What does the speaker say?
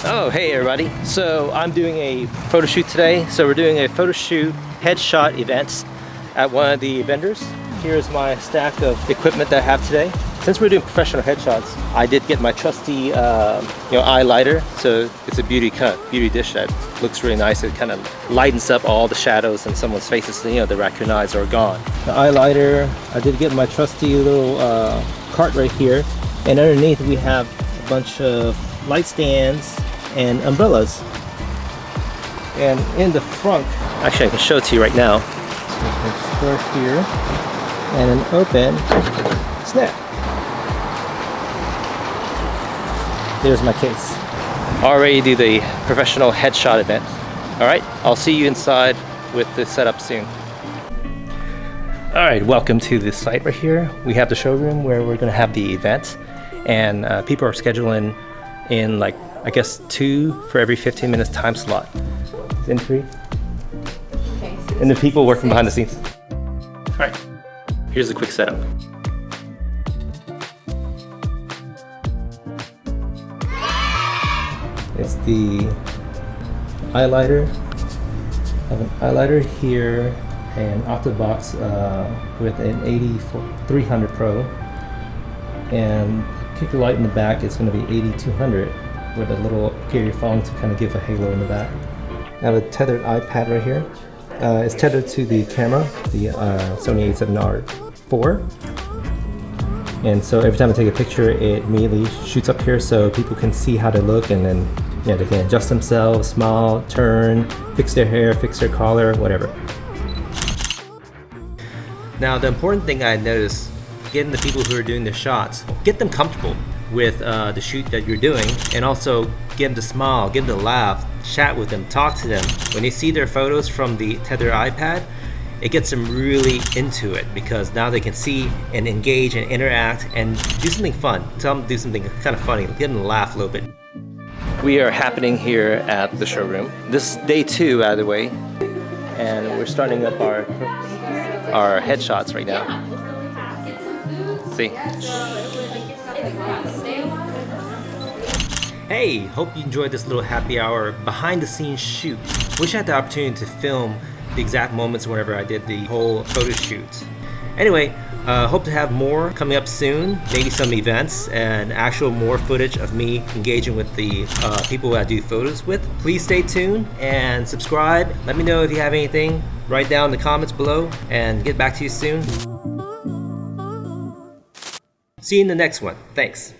Oh, hey everybody. So I'm doing a photo shoot today. So we're doing a photo shoot headshot event at one of the vendors. Here's my stack of equipment that I have today. Since we're doing professional headshots, I did get my trusty eye lighter. So it's a beauty dish that looks really nice. It kind of lightens up all the shadows in someone's faces. The raccoon eyes are gone. The eye lighter, I did get my trusty little cart right here. And underneath we have a bunch of light stands and umbrellas. And in the front, actually I can show it to you right now. Store here and an open snap. There's my case. Already do the professional headshot event. All right, I'll see you inside with the setup soon. All right, welcome to the site right here. We have the showroom where we're gonna have the event, and people are scheduling in like, I guess 2 for every 15 minutes time slot. Entry. And the people working behind the scenes. All right, here's a quick setup. It's the highlighter. I have an highlighter here, and Octabox with an AD300 Pro, and kicker light in the back is going to be AD200 with a little period phone to kind of give a halo in the back. I have a tethered iPad right here. It's tethered to the camera, the Sony A7RIII. And so every time I take a picture, it immediately shoots up here so people can see how they look, and then they can adjust themselves, smile, turn, fix their hair, fix their collar, whatever. Now the important thing I noticed, getting the people who are doing the shots, get them comfortable with the shoot that you're doing, and also get them to smile, get them to laugh, chat with them, talk to them. When they see their photos from the tethered iPad, it gets them really into it, because now they can see and engage and interact and do something fun. Tell them to do something kind of funny, get them to laugh a little bit. We are happening here at the showroom. This is day 2 out of the way, and we're starting up our headshots right now. See? Hey, hope you enjoyed this little happy hour behind the scenes shoot. Wish I had the opportunity to film the exact moments whenever I did the whole photo shoot. Anyway, hope to have more coming up soon, maybe some events and actual more footage of me engaging with the people I do photos with. Please stay tuned and subscribe. Let me know if you have anything. Write down in the comments below and get back to you soon. See you in the next one. Thanks.